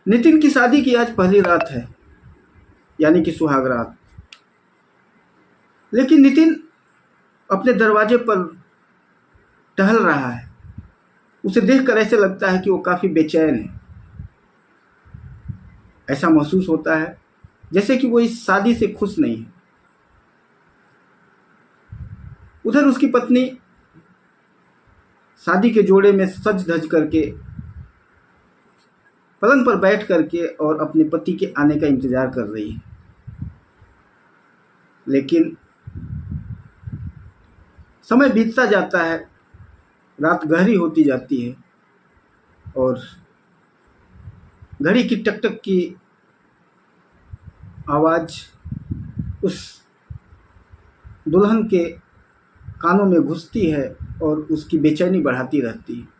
नितिन की शादी की आज पहली रात है, यानी कि सुहाग रात। लेकिन नितिन अपने दरवाजे पर टहल रहा है। उसे देखकर ऐसे लगता है कि वो काफ़ी बेचैन है। ऐसा महसूस होता है जैसे कि वो इस शादी से खुश नहीं है। उधर उसकी पत्नी शादी के जोड़े में सज धज करके पलंग पर बैठ करके और अपने पति के आने का इंतजार कर रही है। लेकिन समय बीतता जाता है, रात गहरी होती जाती है और घड़ी की टक टक की आवाज़ उस दुल्हन के कानों में घुसती है और उसकी बेचैनी बढ़ाती रहती है।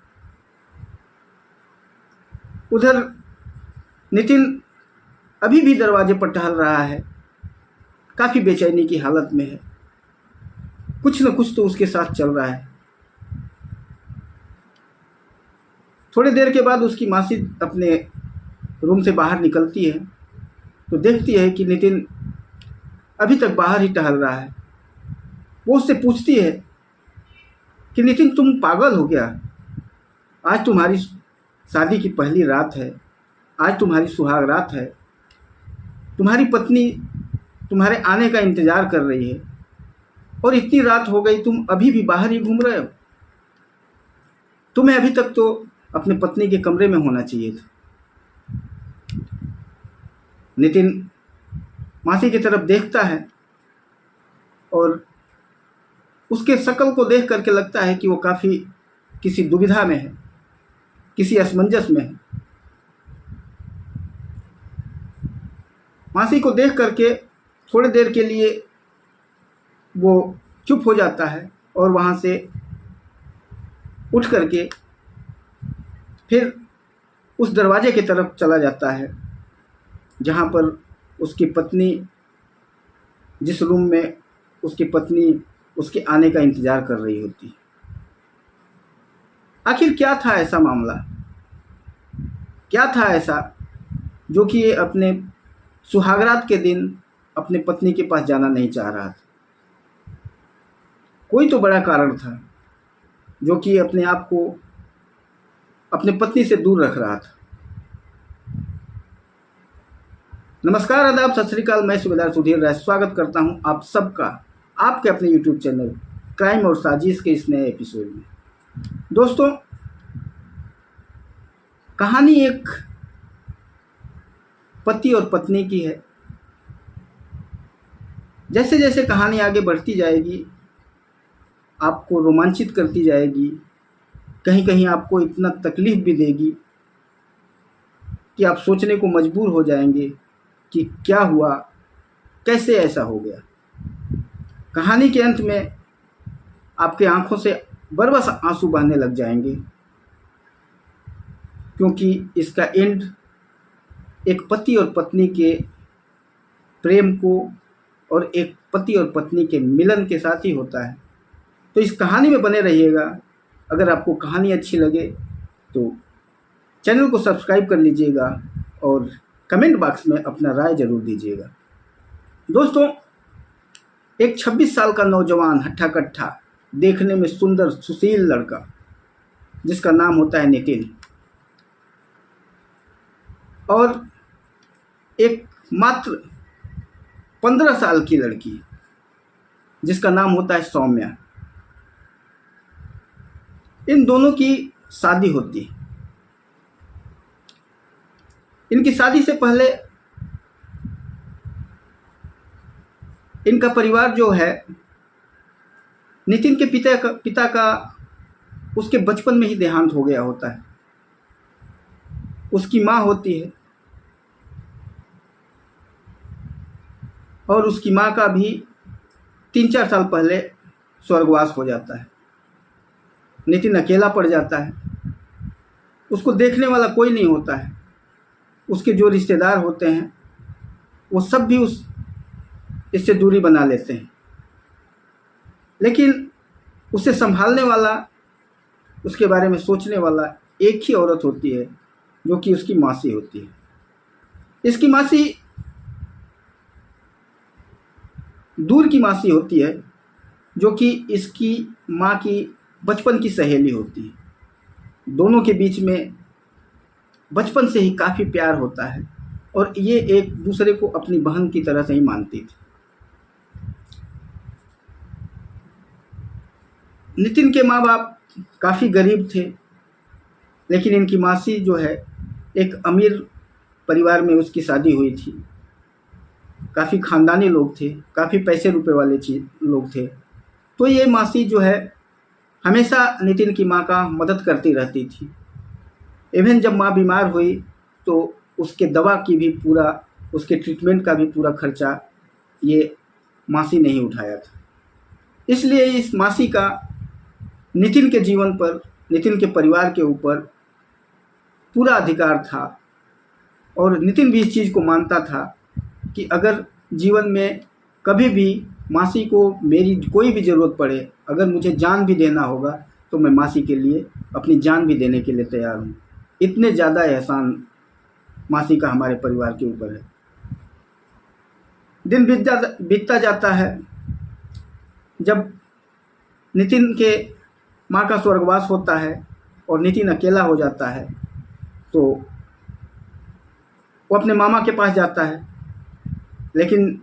उधर नितिन अभी भी दरवाजे पर टहल रहा है, काफ़ी बेचैनी की हालत में है। कुछ न कुछ तो उसके साथ चल रहा है। थोड़ी देर के बाद उसकी मासी अपने रूम से बाहर निकलती है तो देखती है कि नितिन अभी तक बाहर ही टहल रहा है। वो उससे पूछती है कि नितिन, तुम पागल हो गया? आज तुम्हारी शादी की पहली रात है, आज तुम्हारी सुहाग रात है। तुम्हारी पत्नी तुम्हारे आने का इंतज़ार कर रही है और इतनी रात हो गई, तुम अभी भी बाहर ही घूम रहे हो। तुम्हें अभी तक तो अपनी पत्नी के कमरे में होना चाहिए था। नितिन मासी की तरफ देखता है और उसके शक्ल को देख करके लगता है कि वो काफ़ी किसी दुविधा में है, किसी असमंजस में है। मासी को देख करके थोड़ी देर के लिए वो चुप हो जाता है और वहाँ से उठ करके फिर उस दरवाजे की तरफ चला जाता है जहाँ पर उसकी पत्नी, जिस रूम में उसकी पत्नी उसके आने का इंतज़ार कर रही होती। आखिर क्या था ऐसा मामला, क्या था ऐसा जो कि ये अपने सुहागरात के दिन अपने पत्नी के पास जाना नहीं चाह रहा था? कोई तो बड़ा कारण था जो कि अपने आप को अपने पत्नी से दूर रख रहा था। नमस्कार, आदाब, सत श्री अकाल। मैं सूबेदार सुधीर राय स्वागत करता हूं आप सबका आपके अपने यूट्यूब चैनल क्राइम और साजिश के इस नए एपिसोड में। दोस्तों, कहानी एक पति और पत्नी की है। जैसे जैसे कहानी आगे बढ़ती जाएगी आपको रोमांचित करती जाएगी, कहीं कहीं आपको इतना तकलीफ़ भी देगी कि आप सोचने को मजबूर हो जाएंगे कि क्या हुआ, कैसे ऐसा हो गया। कहानी के अंत में आपके आंखों से बरबस आंसू बहने लग जाएंगे, क्योंकि इसका एंड एक पति और पत्नी के प्रेम को और एक पति और पत्नी के मिलन के साथ ही होता है। तो इस कहानी में बने रहिएगा। अगर आपको कहानी अच्छी लगे तो चैनल को सब्सक्राइब कर लीजिएगा और कमेंट बॉक्स में अपना राय ज़रूर दीजिएगा। दोस्तों, एक 26 साल का नौजवान, हट्ठा कट्ठा, देखने में सुंदर सुशील लड़का जिसका नाम होता है नितिन, और एक मात्र 15 साल की लड़की जिसका नाम होता है सौम्या। इन दोनों की शादी होती है। इनकी शादी से पहले इनका परिवार जो है, नितिन के पिता का उसके बचपन में ही देहांत हो गया होता है। उसकी माँ होती है और उसकी माँ का भी 3-4 साल पहले स्वर्गवास हो जाता है। नितिन अकेला पड़ जाता है। उसको देखने वाला कोई नहीं होता है। उसके जो रिश्तेदार होते हैं वो सब भी इससे दूरी बना लेते हैं, लेकिन उसे संभालने वाला, उसके बारे में सोचने वाला एक ही औरत होती है जो कि उसकी मासी होती है। इसकी मासी दूर की मासी होती है, जो कि इसकी माँ की बचपन की सहेली होती है। दोनों के बीच में बचपन से ही काफ़ी प्यार होता है और ये एक दूसरे को अपनी बहन की तरह से ही मानती थी। नितिन के माँ बाप काफ़ी गरीब थे, लेकिन इनकी मासी जो है एक अमीर परिवार में उसकी शादी हुई थी। काफ़ी ख़ानदानी लोग थे, काफ़ी पैसे रुपए वाले लोग थे। तो ये मासी जो है हमेशा नितिन की माँ का मदद करती रहती थी। इवन जब माँ बीमार हुई तो उसके दवा की भी पूरा, उसके ट्रीटमेंट का भी पूरा खर्चा ये मासी ने ही उठाया था। इसलिए इस मासी का नितिन के जीवन पर, नितिन के परिवार के ऊपर पूरा अधिकार था और नितिन भी इस चीज़ को मानता था कि अगर जीवन में कभी भी मासी को मेरी कोई भी ज़रूरत पड़े, अगर मुझे जान भी देना होगा तो मैं मासी के लिए अपनी जान भी देने के लिए तैयार हूँ। इतने ज़्यादा एहसान मासी का हमारे परिवार के ऊपर है। दिन बीतता जाता है। जब नितिन के माँ का स्वर्गवास होता है और नितिन अकेला हो जाता है तो वो अपने मामा के पास जाता है, लेकिन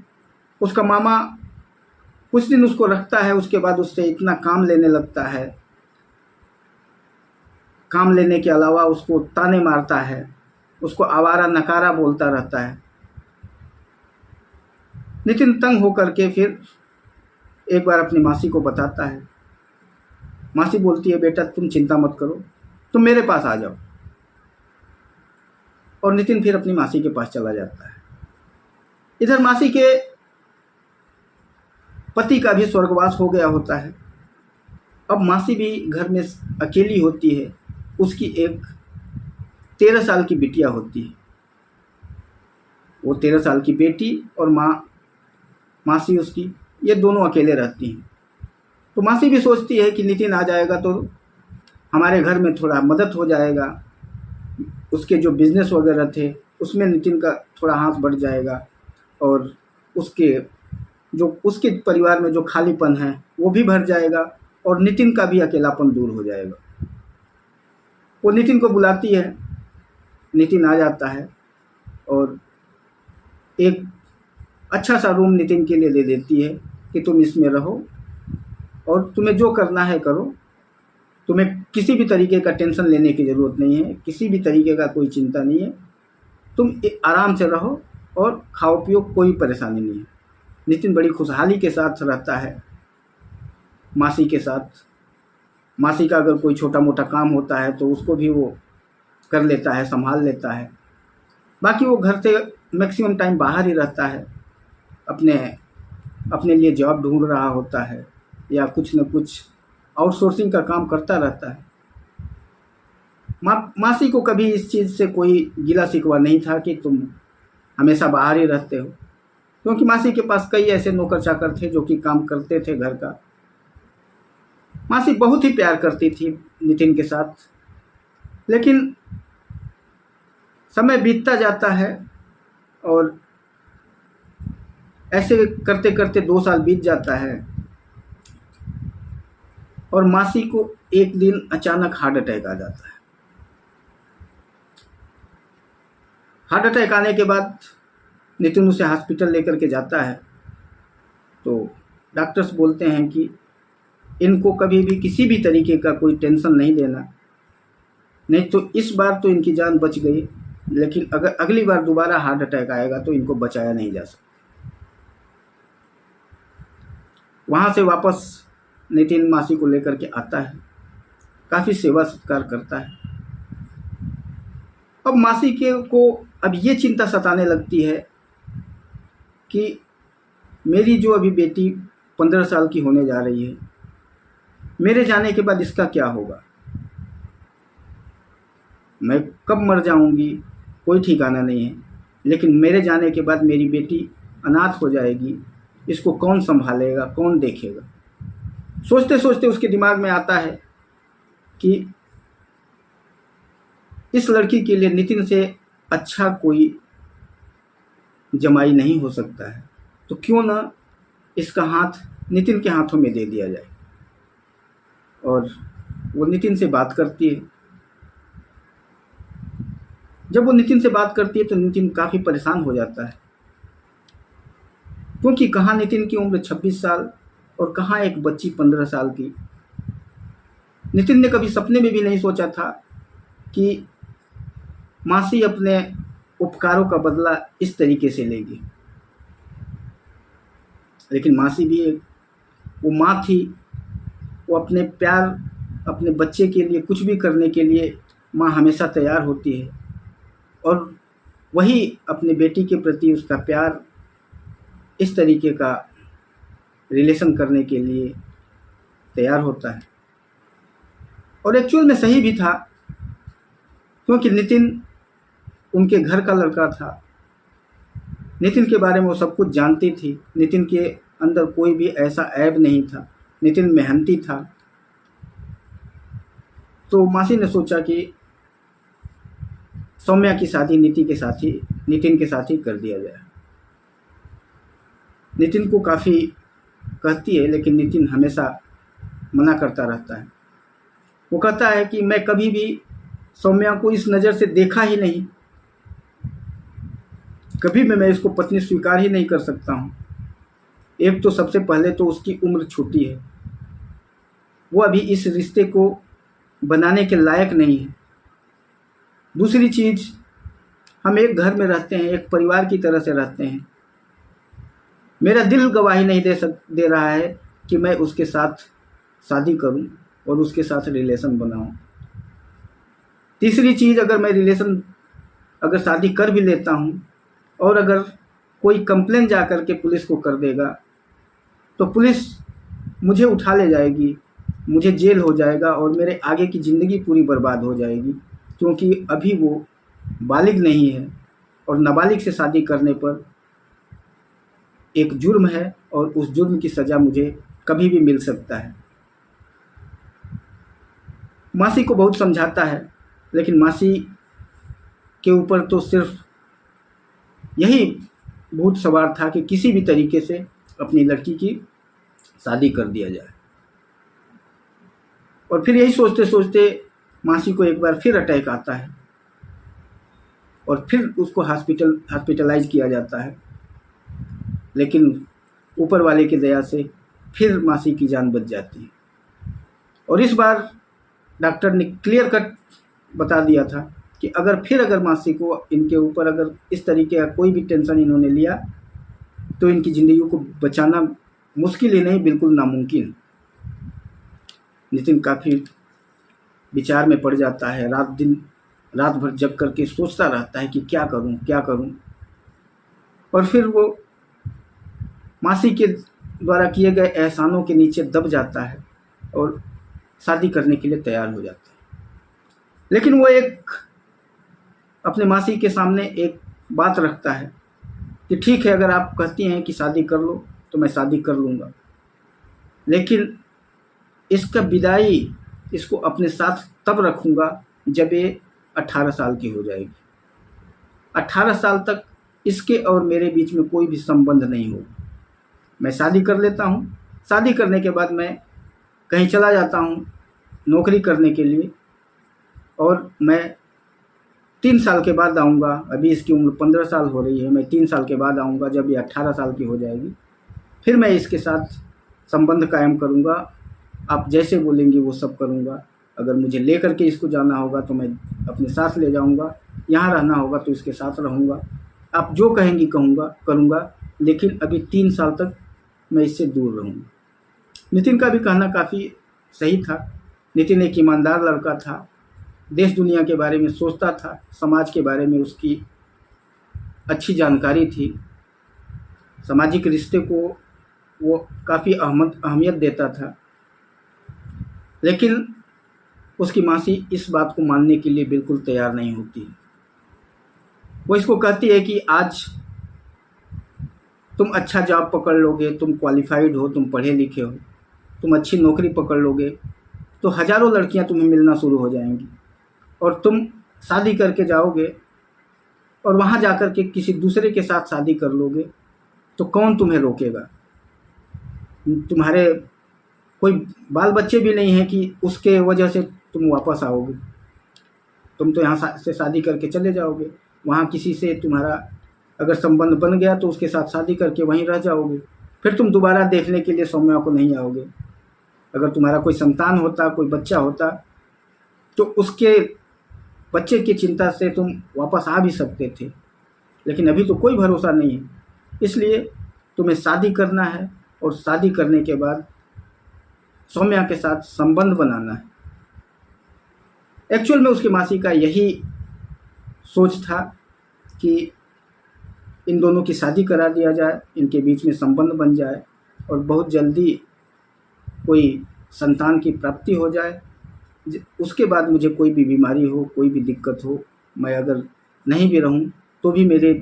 उसका मामा कुछ दिन उसको रखता है, उसके बाद उससे इतना काम लेने लगता है। काम लेने के अलावा उसको ताने मारता है, उसको आवारा नकारा बोलता रहता है। नितिन तंग होकर के फिर एक बार अपनी मासी को बताता है। मासी बोलती है, बेटा तुम चिंता मत करो, तुम मेरे पास आ जाओ। और नितिन फिर अपनी मासी के पास चला जाता है। इधर मासी के पति का भी स्वर्गवास हो गया होता है। अब मासी भी घर में अकेली होती है। उसकी एक 13 साल की बिटिया होती है। वो 13 साल की बेटी और मासी उसकी, ये दोनों अकेले रहती हैं। तो मासी भी सोचती है कि नितिन आ जाएगा तो हमारे घर में थोड़ा मदद हो जाएगा, उसके जो बिज़नेस वगैरह थे उसमें नितिन का थोड़ा हाथ बढ़ जाएगा और उसके परिवार में जो खालीपन है वो भी भर जाएगा और नितिन का भी अकेलापन दूर हो जाएगा। वो नितिन को बुलाती है। नितिन आ जाता है और एक अच्छा सा रूम नितिन के लिए दे देती है कि तुम इसमें रहो और तुम्हें जो करना है करो, तुम्हें किसी भी तरीके का टेंशन लेने की ज़रूरत नहीं है, किसी भी तरीके का कोई चिंता नहीं है, तुम आराम से रहो और खाओ पियो, कोई परेशानी नहीं है। नितिन बड़ी खुशहाली के साथ रहता है मासी के साथ। मासी का अगर कोई छोटा मोटा काम होता है तो उसको भी वो कर लेता है, संभाल लेता है। बाकी वो घर से मैक्सिमम टाइम बाहर ही रहता है, अपने लिए जॉब ढूंढ रहा होता है या कुछ न कुछ आउटसोर्सिंग का काम करता रहता है। मासी को कभी इस चीज़ से कोई गिला शिकवा नहीं था कि तुम हमेशा बाहर ही रहते हो, क्योंकि मासी के पास कई ऐसे नौकर चाकर थे जो कि काम करते थे घर का। मासी बहुत ही प्यार करती थी नितिन के साथ। लेकिन समय बीतता जाता है और ऐसे करते करते 2 साल बीत जाता है और मासी को एक दिन अचानक हार्ट अटैक आ जाता है। हार्ट अटैक आने के बाद नितिन उसे हॉस्पिटल लेकर के जाता है तो डॉक्टर्स बोलते हैं कि इनको कभी भी किसी भी तरीके का कोई टेंशन नहीं देना, नहीं तो इस बार तो इनकी जान बच गई, लेकिन अगर अगली बार दोबारा हार्ट अटैक आएगा तो इनको बचाया नहीं जा सकता। वहाँ से वापस नितिन मासी को लेकर के आता है, काफ़ी सेवा सत्कार करता है। अब मासी को अब ये चिंता सताने लगती है कि मेरी जो अभी बेटी 15 साल की होने जा रही है, मेरे जाने के बाद इसका क्या होगा, मैं कब मर जाऊंगी कोई ठिकाना नहीं है, लेकिन मेरे जाने के बाद मेरी बेटी अनाथ हो जाएगी, इसको कौन संभालेगा, कौन देखेगा। सोचते सोचते उसके दिमाग में आता है कि इस लड़की के लिए नितिन से अच्छा कोई जमाई नहीं हो सकता है, तो क्यों ना इसका हाथ नितिन के हाथों में दे दिया जाए। और वो नितिन से बात करती है। जब वो नितिन से बात करती है तो नितिन काफ़ी परेशान हो जाता है, क्योंकि कहाँ नितिन की उम्र 26 साल और कहाँ एक बच्ची 15 साल की। नितिन ने कभी सपने में भी नहीं सोचा था कि मासी अपने उपकारों का बदला इस तरीके से लेगी। लेकिन मासी भी वो माँ थी, वो अपने प्यार, अपने बच्चे के लिए कुछ भी करने के लिए माँ हमेशा तैयार होती है, और वही अपने बेटी के प्रति उसका प्यार इस तरीके का रिलेशन करने के लिए तैयार होता है। और एक्चुअल में सही भी था, क्योंकि नितिन उनके घर का लड़का था। नितिन के बारे में वो सब कुछ जानती थी। नितिन के अंदर कोई भी ऐसा ऐब नहीं था। नितिन मेहनती था। तो मासी ने सोचा कि सौम्या की शादी नितिन के साथ ही कर दिया जाए। नितिन को काफ़ी कहती है, लेकिन नितिन हमेशा मना करता रहता है। वो कहता है कि मैं कभी भी सौम्या को इस नज़र से देखा ही नहीं, कभी भी मैं इसको पत्नी स्वीकार ही नहीं कर सकता हूँ। एक तो सबसे पहले तो उसकी उम्र छोटी है, वो अभी इस रिश्ते को बनाने के लायक नहीं है। दूसरी चीज़, हम एक घर में रहते हैं, एक परिवार की तरह से रहते हैं। मेरा दिल गवाही नहीं दे रहा है कि मैं उसके साथ शादी करूं और उसके साथ रिलेशन बनाऊं। तीसरी चीज़, अगर शादी कर भी लेता हूं और अगर कोई कंप्लेन जा कर के पुलिस को कर देगा तो पुलिस मुझे उठा ले जाएगी, मुझे जेल हो जाएगा और मेरे आगे की ज़िंदगी पूरी बर्बाद हो जाएगी, क्योंकि अभी वो बालिग नहीं है और नाबालिग से शादी करने पर एक जुर्म है और उस जुर्म की सज़ा मुझे कभी भी मिल सकता है। मासी को बहुत समझाता है, लेकिन मासी के ऊपर तो सिर्फ यही भूत सवार था कि किसी भी तरीके से अपनी लड़की की शादी कर दिया जाए। और फिर यही सोचते सोचते मासी को एक बार फिर अटैक आता है और फिर उसको हॉस्पिटलाइज किया जाता है, लेकिन ऊपर वाले की दया से फिर मासी की जान बच जाती है। और इस बार डॉक्टर ने क्लियर कट बता दिया था कि अगर मासी को इनके ऊपर अगर इस तरीके का कोई भी टेंशन इन्होंने लिया तो इनकी ज़िंदगी को बचाना मुश्किल ही नहीं, बिल्कुल नामुमकिन। नितिन काफ़ी विचार में पड़ जाता है। रात भर जग करके सोचता रहता है कि क्या करूं। और फिर वो मासी के द्वारा किए गए एहसानों के नीचे दब जाता है और शादी करने के लिए तैयार हो जाता है। लेकिन वो अपने मासी के सामने एक बात रखता है कि ठीक है, अगर आप कहती हैं कि शादी कर लो तो मैं शादी कर लूँगा, लेकिन इसको अपने साथ तब रखूँगा जब ये 18 साल की हो जाएगी। 18 साल तक इसके और मेरे बीच में कोई भी संबंध नहीं होगा। मैं शादी कर लेता हूँ, शादी करने के बाद मैं कहीं चला जाता हूँ नौकरी करने के लिए, और मैं 3 साल के बाद आऊँगा। अभी इसकी उम्र 15 साल हो रही है, मैं 3 साल के बाद आऊँगा जब ये 18 साल की हो जाएगी। फिर मैं इसके साथ संबंध कायम करूँगा, आप जैसे बोलेंगी वो सब करूँगा। अगर मुझे ले करके इसको जाना होगा तो मैं अपने साथ ले जाऊँगा, यहाँ रहना होगा तो इसके साथ रहूँगा, आप जो कहेंगी करूँगा, लेकिन अभी 3 साल तक मैं इससे दूर रहूँगा। नितिन का भी कहना काफ़ी सही था। नितिन एक ईमानदार लड़का था, देश दुनिया के बारे में सोचता था, समाज के बारे में उसकी अच्छी जानकारी थी, सामाजिक रिश्ते को वो काफ़ी अहमियत देता था। लेकिन उसकी मासी इस बात को मानने के लिए बिल्कुल तैयार नहीं होती। वो इसको कहती है कि आज तुम अच्छा जॉब पकड़ लोगे, तुम क्वालिफाइड हो, तुम पढ़े लिखे हो, तुम अच्छी नौकरी पकड़ लोगे तो हज़ारों लड़कियां तुम्हें मिलना शुरू हो जाएंगी, और तुम शादी करके जाओगे और वहाँ जाकर के किसी दूसरे के साथ शादी कर लोगे तो कौन तुम्हें रोकेगा? तुम्हारे कोई बाल बच्चे भी नहीं हैं कि उसके वजह से तुम वापस आओगे। तुम तो यहाँ से शादी करके चले जाओगे, वहाँ किसी से तुम्हारा अगर संबंध बन गया तो उसके साथ शादी करके वहीं रह जाओगे, फिर तुम दोबारा देखने के लिए सौम्या को नहीं आओगे। अगर तुम्हारा कोई संतान होता, कोई बच्चा होता, तो उसके बच्चे की चिंता से तुम वापस आ भी सकते थे, लेकिन अभी तो कोई भरोसा नहीं है। इसलिए तुम्हें शादी करना है और शादी करने के बाद सौम्या के साथ संबंध बनाना है। एक्चुअल में उसकी मासी का यही सोच था कि इन दोनों की शादी करा दिया जाए, इनके बीच में संबंध बन जाए और बहुत जल्दी कोई संतान की प्राप्ति हो जाए। उसके बाद मुझे कोई भी बीमारी हो, कोई भी दिक्कत हो, मैं अगर नहीं भी रहूं तो भी मेरे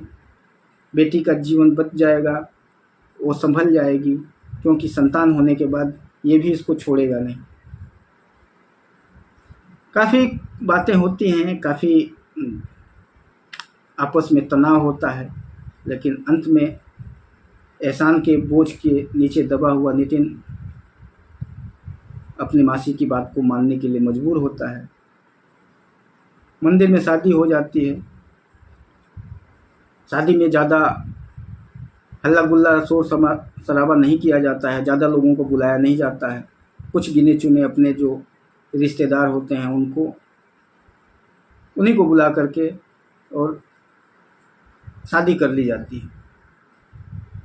बेटी का जीवन बच जाएगा, वो संभल जाएगी, क्योंकि संतान होने के बाद ये भी इसको छोड़ेगा नहीं। काफ़ी बातें होती हैं, काफ़ी आपस में तनाव होता है, लेकिन अंत में एहसान के बोझ के नीचे दबा हुआ नितिन अपनी मासी की बात को मानने के लिए मजबूर होता है। मंदिर में शादी हो जाती है। शादी में ज़्यादा हल्ला गुल्ला शोर शराबा नहीं किया जाता है, ज़्यादा लोगों को बुलाया नहीं जाता है। कुछ गिने चुने अपने जो रिश्तेदार होते हैं उन्हीं को बुला करके और शादी कर ली जाती है।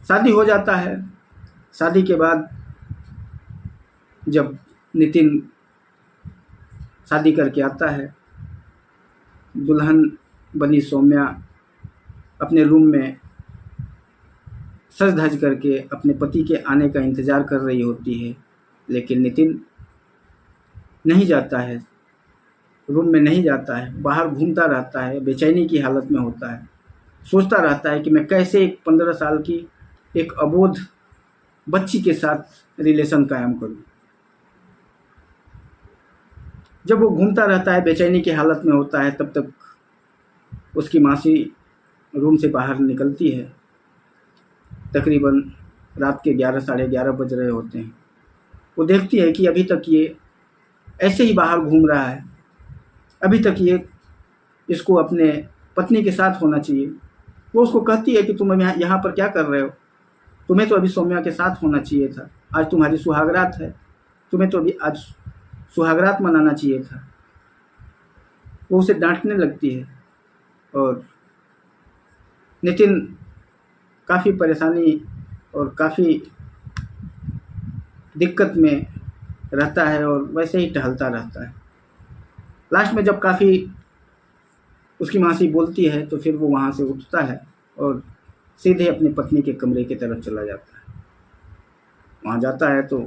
शादी हो जाता है। शादी के बाद जब नितिन शादी करके आता है, दुल्हन बनी सौम्या अपने रूम में सज धज करके अपने पति के आने का इंतज़ार कर रही होती है, लेकिन नितिन नहीं जाता है, रूम में नहीं जाता है, बाहर घूमता रहता है, बेचैनी की हालत में होता है। सोचता रहता है कि मैं कैसे एक 15 साल की एक अबोध बच्ची के साथ रिलेशन कायम करूं। जब वो घूमता रहता है, बेचैनी की हालत में होता है, तब तक उसकी मासी रूम से बाहर निकलती है। तकरीबन रात के 11 साढ़े 11 बज रहे होते हैं। वो देखती है कि अभी तक ये ऐसे ही बाहर घूम रहा है, अभी तक ये इसको अपने पत्नी के साथ होना चाहिए। वो उसको कहती है कि तुम यहाँ पर क्या कर रहे हो? तुम्हें तो अभी सौम्या के साथ होना चाहिए था, आज तुम्हारी सुहागरात है, तुम्हें तो अभी आज सुहागरात मनाना चाहिए था। वो उसे डांटने लगती है और नितिन काफ़ी परेशानी और काफ़ी दिक्कत में रहता है और वैसे ही टहलता रहता है। लास्ट में जब काफ़ी उसकी मासी बोलती है तो फिर वो वहाँ से उठता है और सीधे अपनी पत्नी के कमरे की तरफ चला जाता है। वहाँ जाता है तो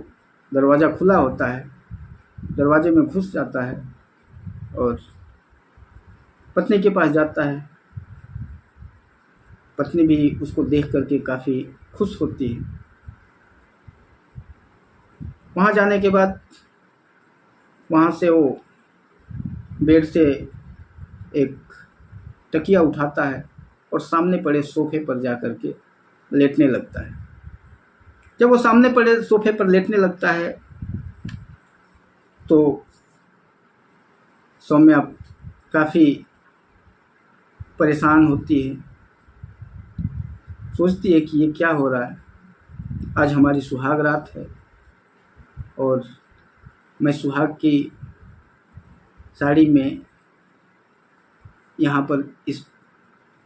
दरवाज़ा खुला होता है, दरवाजे में घुस जाता है और पत्नी के पास जाता है। पत्नी भी उसको देख करके काफ़ी खुश होती है। वहाँ जाने के बाद वहाँ से वो बेड से एक तकिया उठाता है और सामने पड़े सोफे पर जा कर के लेटने लगता है। जब वो सामने पड़े सोफे पर लेटने लगता है तो सौम्या काफ़ी परेशान होती है, सोचती है कि ये क्या हो रहा है। आज हमारी सुहाग रात है और मैं सुहाग की साड़ी में यहाँ पर इस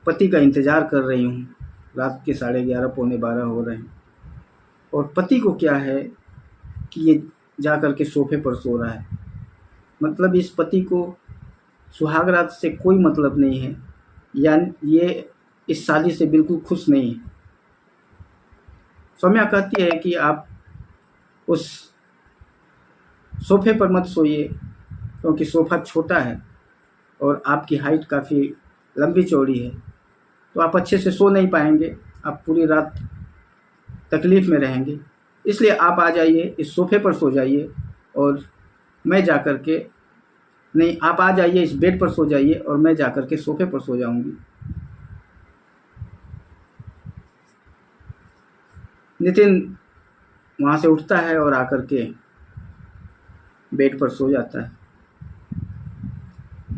पति का इंतज़ार कर रही हूँ। रात के 11:30 पौने 12 हो रहे हैं और पति को क्या है कि ये जा कर के सोफे पर सो रहा है। मतलब इस पति को सुहाग रात से कोई मतलब नहीं है, यानी ये इस शादी से बिल्कुल खुश नहीं है। सौम्या कहती है कि आप उस सोफे पर मत सोइए, क्योंकि सोफ़ा छोटा है और आपकी हाइट काफ़ी लंबी चौड़ी है, तो आप अच्छे से सो नहीं पाएंगे, आप पूरी रात तकलीफ़ में रहेंगे। इसलिए आप आ जाइए, इस सोफ़े पर सो जाइए और मैं जा कर के नहीं, आप आ जाइए, इस बेड पर सो जाइए और मैं जा कर के सोफ़े पर सो जाऊंगी। नितिन वहाँ से उठता है और आकर के बेड पर सो जाता है।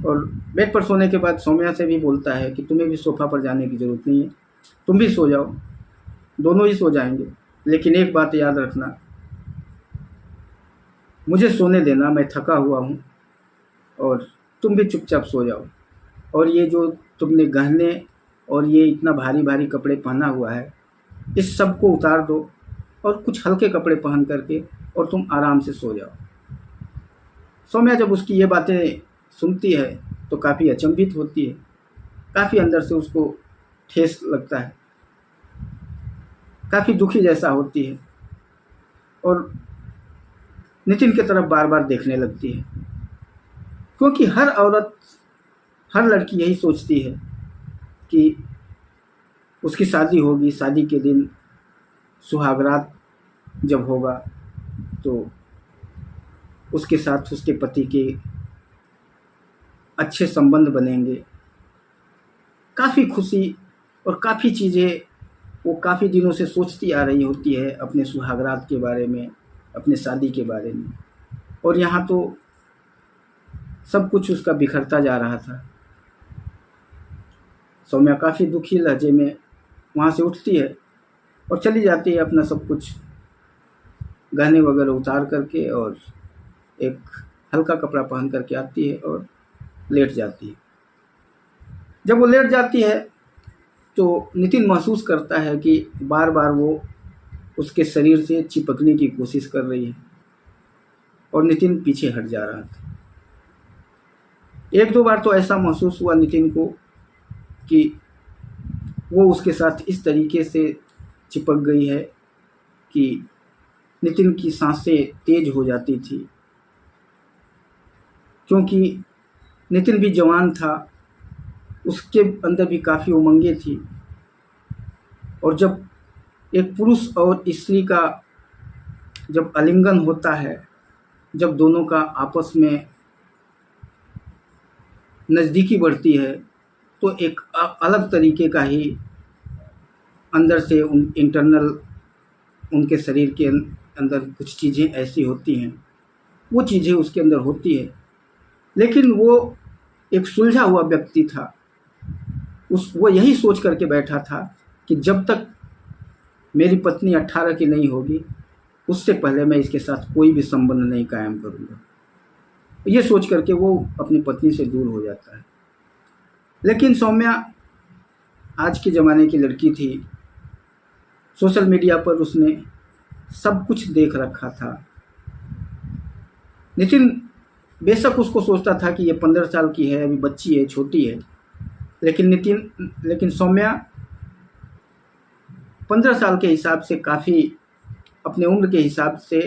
और बेड पर सोने के बाद सौम्या से भी बोलता है कि तुम्हें भी सोफ़ा पर जाने की ज़रूरत नहीं है, तुम भी सो जाओ, दोनों ही सो जाएंगे, लेकिन एक बात याद रखना, मुझे सोने देना, मैं थका हुआ हूँ, और तुम भी चुपचाप सो जाओ। और ये जो तुमने गहने और ये इतना भारी भारी कपड़े पहना हुआ है, इस सब को उतार दो और कुछ हल्के कपड़े पहन करके और तुम आराम से सो जाओ। सौम्या जब उसकी ये बातें सुनती है तो काफ़ी अचंभित होती है, काफ़ी अंदर से उसको ठेस लगता है, काफ़ी दुखी जैसा होती है और नितिन की तरफ बार बार देखने लगती है। क्योंकि हर औरत, हर लड़की यही सोचती है कि उसकी शादी होगी, शादी के दिन सुहागरात जब होगा तो उसके साथ उसके पति के अच्छे संबंध बनेंगे, काफ़ी खुशी और काफ़ी चीज़ें वो काफ़ी दिनों से सोचती आ रही होती है अपने सुहागरात के बारे में, अपने शादी के बारे में। और यहाँ तो सब कुछ उसका बिखरता जा रहा था। सौम्या काफ़ी दुखी लहजे में वहाँ से उठती है और चली जाती है, अपना सब कुछ गहने वगैरह उतार करके और एक हल्का कपड़ा पहन करके आती है और लेट जाती है। जब वो लेट जाती है तो नितिन महसूस करता है कि बार बार वो उसके शरीर से चिपकने की कोशिश कर रही है और नितिन पीछे हट जा रहा था। एक दो बार तो ऐसा महसूस हुआ नितिन को कि वो उसके साथ इस तरीके से चिपक गई है कि नितिन की सांसें तेज हो जाती थी, क्योंकि नितिन भी जवान था, उसके अंदर भी काफ़ी उमंगें थी। और जब एक पुरुष और स्त्री का जब आलिंगन होता है, जब दोनों का आपस में नज़दीकी बढ़ती है, तो एक अलग तरीके का ही अंदर से इंटरनल उनके शरीर के अंदर कुछ चीज़ें ऐसी होती हैं, वो चीज़ें उसके अंदर होती है। लेकिन वो एक सुलझा हुआ व्यक्ति था, वो यही सोच करके बैठा था कि जब तक मेरी पत्नी 18 की नहीं होगी उससे पहले मैं इसके साथ कोई भी संबंध नहीं कायम करूँगा। ये सोच करके वो अपनी पत्नी से दूर हो जाता है। लेकिन सौम्या आज के ज़माने की लड़की थी, सोशल मीडिया पर उसने सब कुछ देख रखा था। नितिन बेशक उसको सोचता था कि ये 15 साल की है, अभी बच्ची है, छोटी है, लेकिन सौम्या 15 साल के हिसाब से काफ़ी, अपने उम्र के हिसाब से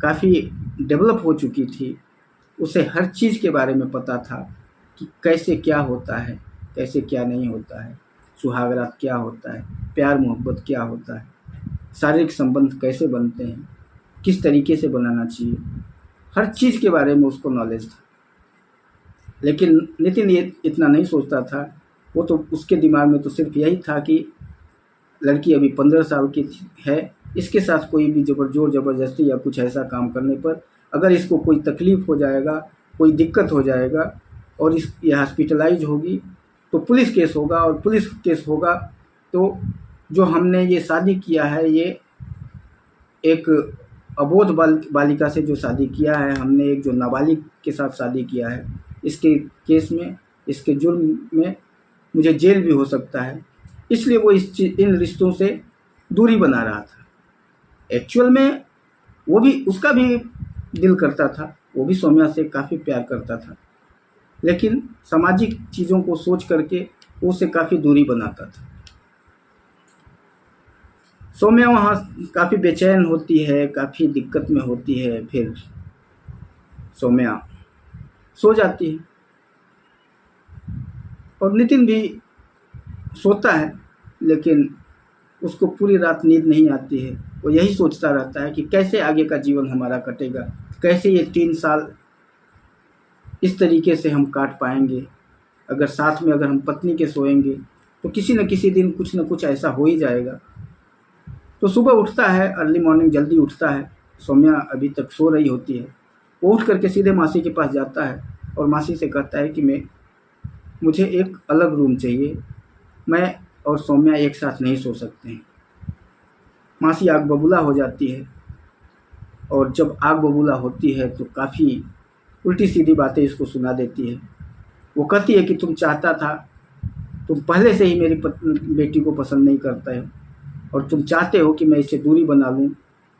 काफ़ी डेवलप हो चुकी थी। उसे हर चीज़ के बारे में पता था कि कैसे क्या होता है, कैसे क्या नहीं होता है, सुहागरात क्या होता है, प्यार मोहब्बत क्या होता है, शारीरिक संबंध कैसे बनते हैं, किस तरीके से बनाना चाहिए, हर चीज़ के बारे में उसको नॉलेज था। लेकिन नितिन ये इतना नहीं सोचता था। वो तो उसके दिमाग में तो सिर्फ यही था कि लड़की अभी 15 साल की है, इसके साथ कोई भी जोर ज़बरदस्ती या कुछ ऐसा काम करने पर अगर इसको कोई तकलीफ़ हो जाएगा, कोई दिक्कत हो जाएगा और ये हॉस्पिटलाइज होगी तो पुलिस केस होगा, और पुलिस केस होगा तो जो हमने ये शादी किया है, ये एक अबोध बालिका से जो शादी किया है हमने, एक जो नाबालिग के साथ शादी किया है, इसके केस में, इसके जुर्म में मुझे जेल भी हो सकता है। इसलिए वो इन रिश्तों से दूरी बना रहा था। एक्चुअल में वो भी, उसका भी दिल करता था, वो भी सौम्या से काफ़ी प्यार करता था, लेकिन सामाजिक चीज़ों को सोच करके वो उसे काफ़ी दूरी बनाता था। सौम्या वहाँ काफ़ी बेचैन होती है, काफ़ी दिक्कत में होती है, फिर सौम्या सो जाती है और नितिन भी सोता है, लेकिन उसको पूरी रात नींद नहीं आती है। वो यही सोचता रहता है कि कैसे आगे का जीवन हमारा कटेगा, कैसे ये 3 साल इस तरीके से हम काट पाएंगे। अगर साथ में अगर हम पत्नी के सोएंगे तो किसी न किसी दिन कुछ न कुछ ऐसा हो ही जाएगा। तो सुबह उठता है, अर्ली मॉर्निंग जल्दी उठता है। सौम्या अभी तक सो रही होती है। वो उठ करके सीधे मासी के पास जाता है और मासी से कहता है कि मुझे एक अलग रूम चाहिए, मैं और सौम्या एक साथ नहीं सो सकते हैं। मासी आग बबूला हो जाती है, और जब आग बबूला होती है तो काफ़ी उल्टी सीधी बातें इसको सुना देती है। वो कहती है कि तुम पहले से ही मेरी बेटी को पसंद नहीं करते हो, और तुम चाहते हो कि मैं इससे दूरी बना लूं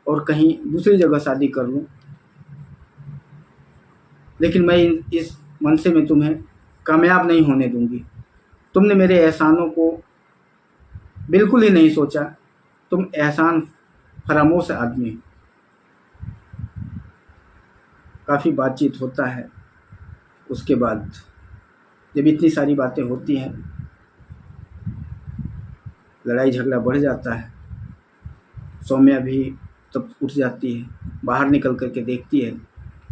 और कहीं दूसरी जगह शादी कर लूं, लेकिन मैं इस मनसे में तुम्हें कामयाब नहीं होने दूंगी। तुमने मेरे एहसानों को बिल्कुल ही नहीं सोचा, तुम एहसान फरामोश आदमी हो। काफ़ी बातचीत होता है। उसके बाद जब इतनी सारी बातें होती हैं, लड़ाई झगड़ा बढ़ जाता है। सौम्या भी तब उठ जाती है, बाहर निकल कर के देखती है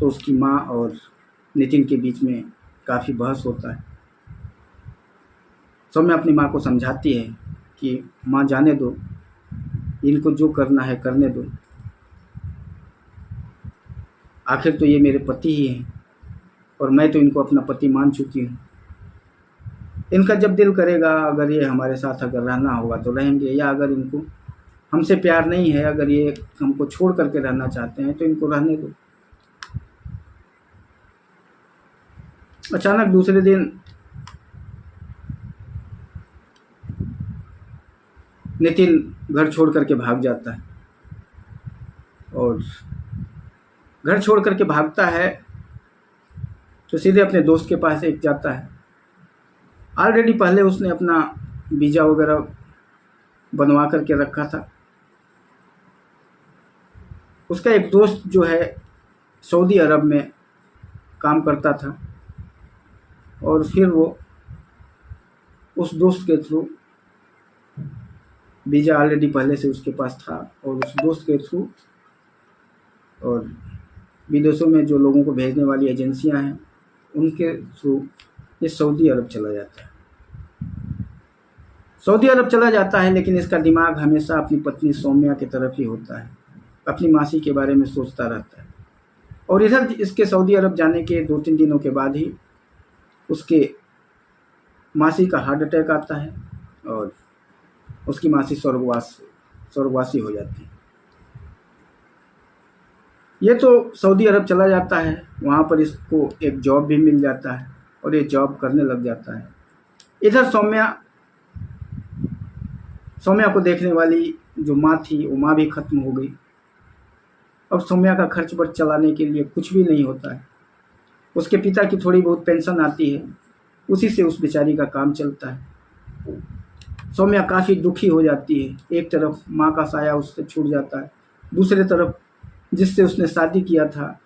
तो उसकी माँ और नितिन के बीच में काफ़ी बहस होता है। सौम्या अपनी माँ को समझाती है कि माँ जाने दो, इनको जो करना है करने दो, आखिर तो ये मेरे पति ही हैं और मैं तो इनको अपना पति मान चुकी हूँ। इनका जब दिल करेगा, अगर ये हमारे साथ अगर रहना होगा तो रहेंगे, या अगर इनको हमसे प्यार नहीं है, अगर ये हमको छोड़ करके रहना चाहते हैं तो इनको रहने दो। अचानक दूसरे दिन नितिन घर छोड़ करके भाग जाता है, और घर छोड़ करके भागता है तो सीधे अपने दोस्त के पास एक जाता है। ऑलरेडी पहले उसने अपना वीज़ा वगैरह बनवा करके रखा था। उसका एक दोस्त जो है सऊदी अरब में काम करता था, और फिर वो उस दोस्त के थ्रू, वीज़ा ऑलरेडी पहले से उसके पास था, और उस दोस्त के थ्रू और विदेशों में जो लोगों को भेजने वाली एजेंसियां हैं उनके थ्रू ये सऊदी अरब चला जाता है। सऊदी अरब चला जाता है, लेकिन इसका दिमाग हमेशा अपनी पत्नी सौम्या की तरफ ही होता है, अपनी मासी के बारे में सोचता रहता है। और इधर इसके सऊदी अरब जाने के 2-3 दिनों के बाद ही उसके मासी का हार्ट अटैक आता है और उसकी मासी स्वर्गवासी हो जाती है। ये तो सऊदी अरब चला जाता है, वहाँ पर इसको एक जॉब भी मिल जाता है और ये जॉब करने लग जाता है। इधर सौम्या को देखने वाली जो माँ थी वो माँ भी ख़त्म हो गई। अब सौम्या का खर्च वर्च चलाने के लिए कुछ भी नहीं होता है। उसके पिता की थोड़ी बहुत पेंशन आती है, उसी से उस बेचारी का काम चलता है। सौम्या काफ़ी दुखी हो जाती है। एक तरफ माँ का साया उससे छूट जाता है, दूसरी तरफ जिससे उसने शादी किया था,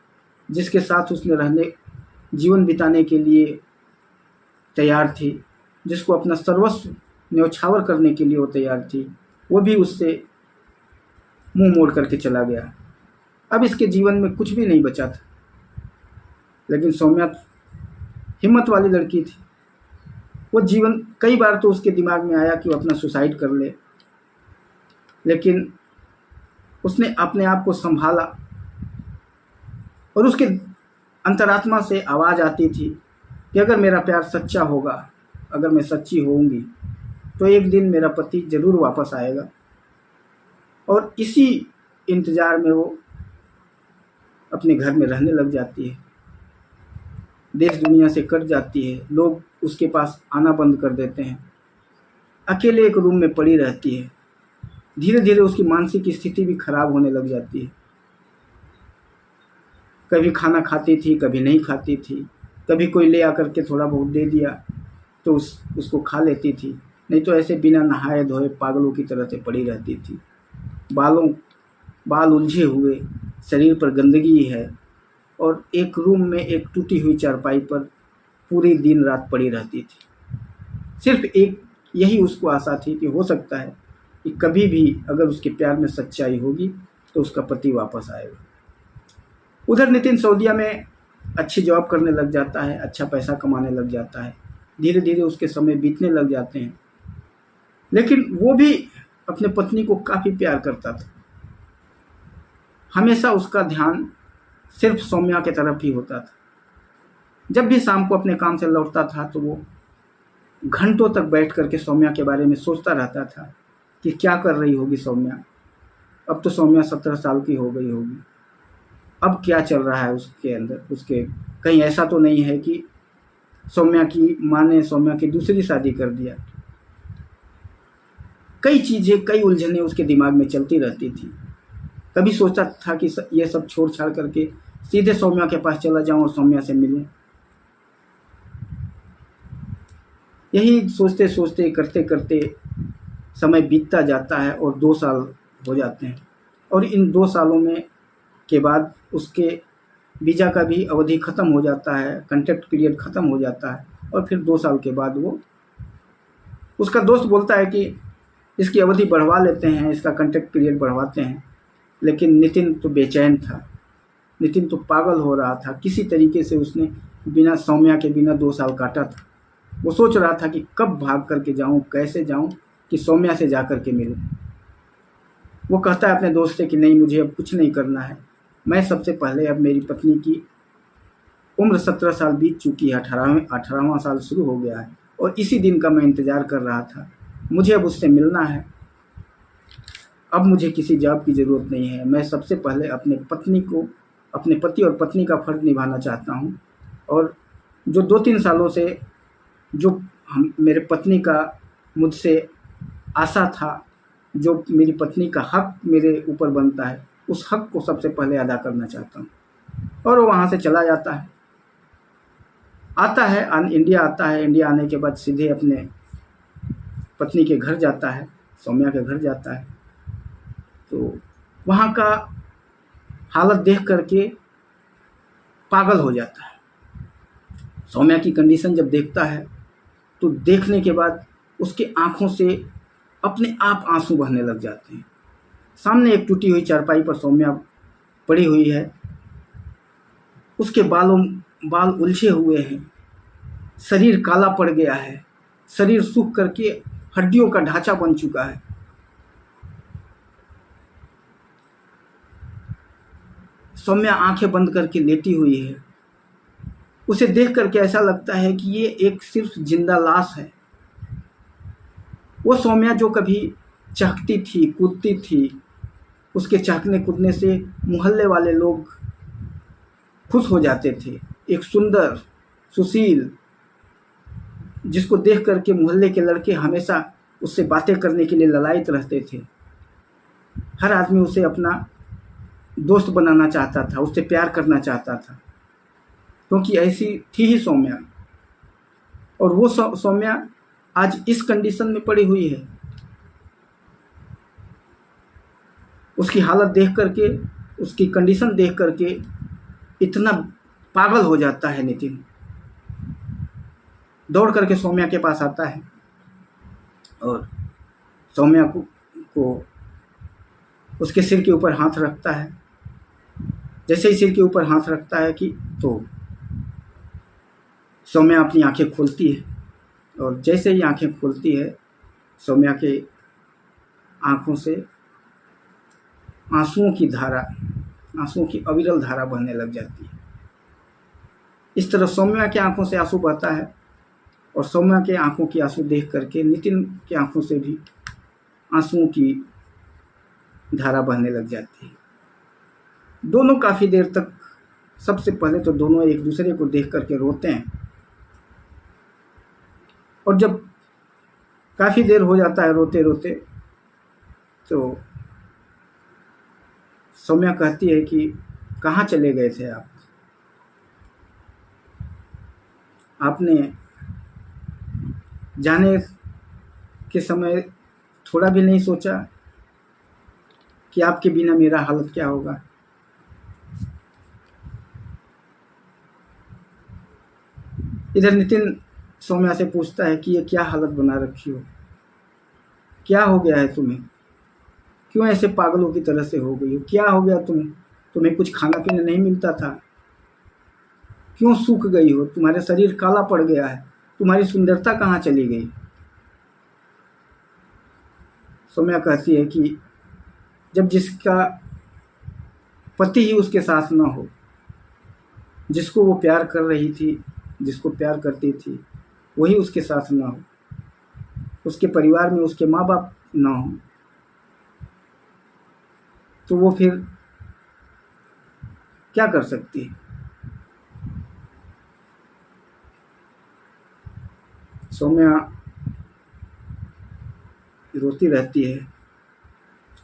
जिसके साथ उसने जीवन बिताने के लिए तैयार थी, जिसको अपना सर्वस्व न्यौछावर करने के लिए वो तैयार थी, वो भी उससे मुंह मोड़ करके चला गया। अब इसके जीवन में कुछ भी नहीं बचा था। लेकिन सौम्या हिम्मत वाली लड़की थी। वो जीवन कई बार तो उसके दिमाग में आया कि वो अपना सुसाइड कर ले, लेकिन उसने अपने आप को संभाला, और उसके अंतरात्मा से आवाज़ आती थी कि अगर मेरा प्यार सच्चा होगा, अगर मैं सच्ची होऊंगी, तो एक दिन मेरा पति ज़रूर वापस आएगा। और इसी इंतज़ार में वो अपने घर में रहने लग जाती है। देश दुनिया से कट जाती है, लोग उसके पास आना बंद कर देते हैं, अकेले एक रूम में पड़ी रहती है। धीरे धीरे उसकी मानसिक स्थिति भी खराब होने लग जाती है। कभी खाना खाती थी, कभी नहीं खाती थी, कभी कोई ले आकर के थोड़ा बहुत दे दिया तो उसको खा लेती थी, नहीं तो ऐसे बिना नहाए धोए पागलों की तरह से पड़ी रहती थी। बाल उलझे हुए, शरीर पर गंदगी है, और एक रूम में एक टूटी हुई चारपाई पर पूरी दिन रात पड़ी रहती थी। सिर्फ एक यही उसको आशा थी कि हो सकता है कि कभी भी अगर उसके प्यार में सच्चाई होगी तो उसका पति वापस आएगा। उधर नितिन सऊदीया में अच्छी जॉब करने लग जाता है, अच्छा पैसा कमाने लग जाता है। धीरे धीरे उसके समय बीतने लग जाते हैं, लेकिन वो भी अपने पत्नी को काफ़ी प्यार करता था। हमेशा उसका ध्यान सिर्फ सौम्या की तरफ ही होता था। जब भी शाम को अपने काम से लौटता था तो वो घंटों तक बैठ करके सौम्या के बारे में सोचता रहता था कि क्या कर रही होगी सौम्या। अब तो सौम्या 17 साल की हो गई होगी, अब क्या चल रहा है उसके अंदर, उसके कहीं ऐसा तो नहीं है कि सौम्या की माँ ने सौम्या की दूसरी शादी कर दिया। कई चीज़ें, कई उलझनें उसके दिमाग में चलती रहती थी। कभी सोचता था कि ये सब छोड़ छाड़ करके सीधे सौम्या के पास चला जाऊं और सौम्या से मिलूं। यही सोचते सोचते, करते करते समय बीतता जाता है और 2 साल हो जाते हैं। और इन 2 सालों में के बाद उसके वीज़ा का भी अवधि ख़त्म हो जाता है, कॉन्ट्रैक्ट पीरियड ख़त्म हो जाता है। और फिर 2 साल के बाद वो, उसका दोस्त बोलता है कि इसकी अवधि बढ़वा लेते हैं, इसका कॉन्ट्रैक्ट पीरियड बढ़वाते हैं। लेकिन नितिन तो बेचैन था, नितिन तो पागल हो रहा था। किसी तरीके से उसने बिना सौम्या के बिना 2 साल काटा था। वो सोच रहा था कि कब भाग करके जाऊं, कैसे जाऊं कि सौम्या से जा कर के मिलूं। वो कहता है अपने दोस्त से कि नहीं, मुझे अब कुछ नहीं करना है। मैं सबसे पहले, अब मेरी पत्नी की उम्र 17 साल बीत चुकी है, 18वां साल शुरू हो गया है और इसी दिन का मैं इंतज़ार कर रहा था। मुझे अब उससे मिलना है। अब मुझे किसी जॉब की ज़रूरत नहीं है। मैं सबसे पहले अपने पत्नी को, अपने पति और पत्नी का फ़र्ज़ निभाना चाहता हूँ। और जो 2-3 सालों से जो मेरे पत्नी का मुझसे आशा था, जो मेरी पत्नी का हक मेरे ऊपर बनता है, उस हक को सबसे पहले अदा करना चाहता हूँ। और वो वहाँ से चला जाता है, आता है, इंडिया आता है। इंडिया आने के बाद सीधे अपने पत्नी के घर जाता है, सौम्या के घर जाता है। तो वहाँ का हालत देख करके पागल हो जाता है। सौम्या की कंडीशन जब देखता है तो देखने के बाद उसके आँखों से अपने आप आंसू बहने लग जाते हैं। सामने एक टूटी हुई चारपाई पर सौम्या पड़ी हुई है। उसके बाल उलझे हुए हैं, शरीर काला पड़ गया है, शरीर सूख करके हड्डियों का ढांचा बन चुका है। सौम्या आंखें बंद करके लेटी हुई है। उसे देख करके ऐसा लगता है कि ये एक सिर्फ जिंदा लाश है। वो सौम्या जो कभी चहकती थी, कूदती थी, उसके चहकने कूदने से मोहल्ले वाले लोग खुश हो जाते थे। एक सुंदर, सुशील, जिसको देख करके मोहल्ले के लड़के हमेशा उससे बातें करने के लिए ललायित रहते थे। हर आदमी उसे अपना दोस्त बनाना चाहता था, उससे प्यार करना चाहता था, क्योंकि ऐसी थी ही सौम्या। और वो सौम्या आज इस कंडीशन में पड़ी हुई है। उसकी हालत देख करके, उसकी कंडीशन देख करके इतना पागल हो जाता है नितिन। दौड़ करके सौम्या के पास आता है और सौम्या को उसके सिर के ऊपर हाथ रखता है। जैसे ही सिर के ऊपर हाथ रखता है कि तो सौम्या अपनी आंखें खोलती है। और जैसे ही आंखें खोलती है, सौम्या के आंखों से आंसुओं की अविरल धारा बहने लग जाती है। इस तरह सौम्या की आंखों से आंसू बहता है और सौम्या के आंखों की आंसू देख करके नितिन की आंखों से भी आंसुओं की धारा बहने लग जाती है। दोनों काफ़ी देर तक, सबसे पहले तो दोनों एक दूसरे को देख करके रोते हैं। और जब काफ़ी देर हो जाता है रोते रोते, तो सौम्या कहती है कि कहाँ चले गए थे आप? आपने जाने के समय थोड़ा भी नहीं सोचा कि आपके बिना मेरा हालत क्या होगा? इधर नितिन सौम्या से पूछता है कि ये क्या हालत बना रखी हो, क्या हो गया है तुम्हें, क्यों ऐसे पागलों की तरह से हो गई हो, क्या हो गया तुम्हें कुछ खाना पीना नहीं मिलता था, क्यों सूख गई हो, तुम्हारे शरीर काला पड़ गया है, तुम्हारी सुंदरता कहाँ चली गई? सौम्या कहती है कि जब जिसका पति ही उसके साथ ना हो, जिसको वो प्यार कर रही थी, जिसको प्यार करती थी, वही उसके साथ ना हो, उसके परिवार में उसके माँ बाप ना हो, तो वो फिर क्या कर सकती है। सौम्या रोती रहती है,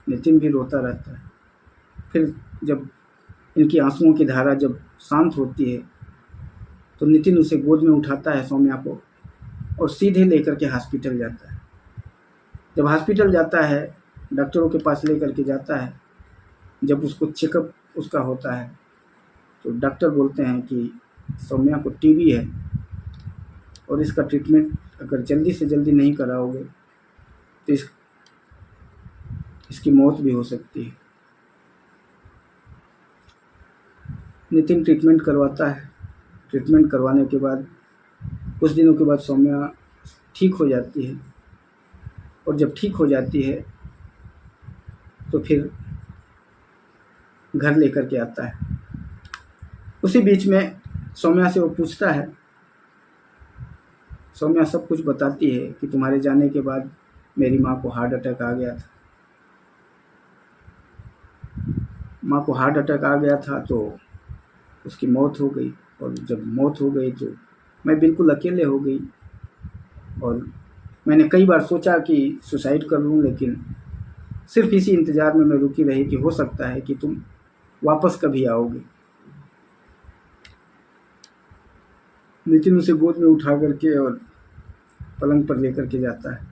नितिन भी रोता रहता है। फिर जब इनकी आंसुओं की धारा जब शांत होती है तो नितिन उसे गोद में उठाता है, सौम्या को, और सीधे लेकर के हॉस्पिटल जाता है। जब हॉस्पिटल जाता है, डॉक्टरों के पास लेकर के जाता है, जब उसको चेकअप उसका होता है तो डॉक्टर बोलते हैं कि सौम्या को टीबी है और इसका ट्रीटमेंट अगर जल्दी से जल्दी नहीं कराओगे तो इसकी मौत भी हो सकती है। नितिन ट्रीटमेंट करवाता है। ट्रीटमेंट करवाने के बाद कुछ दिनों के बाद सौम्या ठीक हो जाती है, और जब ठीक हो जाती है तो फिर घर लेकर के आता है। उसी बीच में सौम्या से वो पूछता है, सौम्या सब कुछ बताती है कि तुम्हारे जाने के बाद मेरी माँ को हार्ट अटैक आ गया था। माँ को हार्ट अटैक आ गया था तो उसकी मौत हो गई, और जब मौत हो गई तो मैं बिल्कुल अकेले हो गई, और मैंने कई बार सोचा कि सुसाइड कर लूँ, लेकिन सिर्फ इसी इंतज़ार में मैं रुकी रही कि हो सकता है कि तुम वापस कभी आओगे। नितिन उसे गोद में उठा करके और पलंग पर लेकर के जाता है,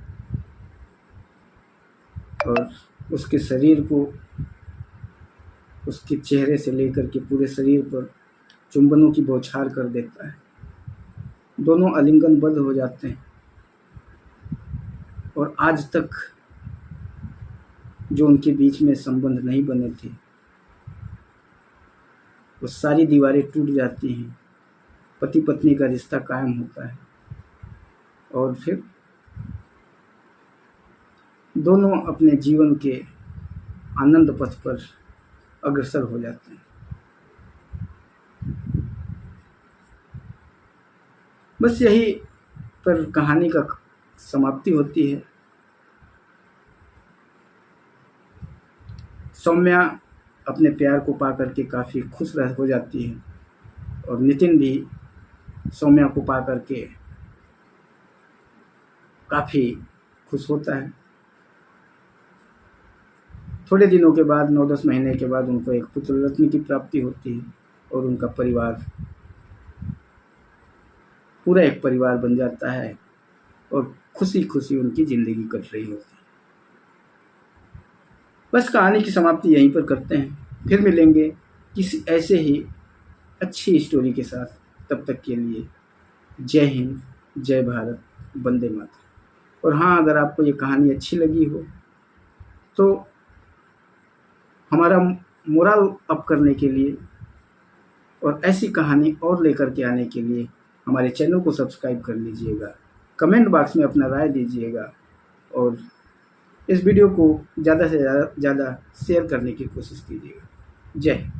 और उसके शरीर को, उसके चेहरे से लेकर के पूरे शरीर पर चुंबनों की बौछार कर देता है। दोनों आलिंगनबद्ध हो जाते हैं, और आज तक जो उनके बीच में संबंध नहीं बने थे वो सारी दीवारें टूट जाती हैं। पति पत्नी का रिश्ता कायम होता है, और फिर दोनों अपने जीवन के आनंद पथ पर अग्रसर हो जाते हैं। बस यही पर कहानी का समाप्ति होती है। सौम्या अपने प्यार को पा करके काफ़ी खुश हो जाती है, और नितिन भी सौम्या को पा करके काफ़ी खुश होता है। थोड़े दिनों के बाद, 9-10 महीने के बाद, उनको एक पुत्र रत्न की प्राप्ति होती है, और उनका परिवार पूरा एक परिवार बन जाता है, और खुशी खुशी उनकी ज़िंदगी कट रही होती है। बस कहानी की समाप्ति यहीं पर करते हैं। फिर मिलेंगे किसी ऐसे ही अच्छी स्टोरी के साथ। तब तक के लिए जय हिंद, जय भारत, वंदे मातरम। और हाँ, अगर आपको ये कहानी अच्छी लगी हो तो हमारा मोरल अप करने के लिए और ऐसी कहानी और लेकर के आने के लिए हमारे चैनल को सब्सक्राइब कर लीजिएगा, कमेंट बॉक्स में अपना राय दीजिएगा, और इस वीडियो को ज़्यादा से ज़्यादा शेयर करने की कोशिश कीजिएगा। जय हिंद।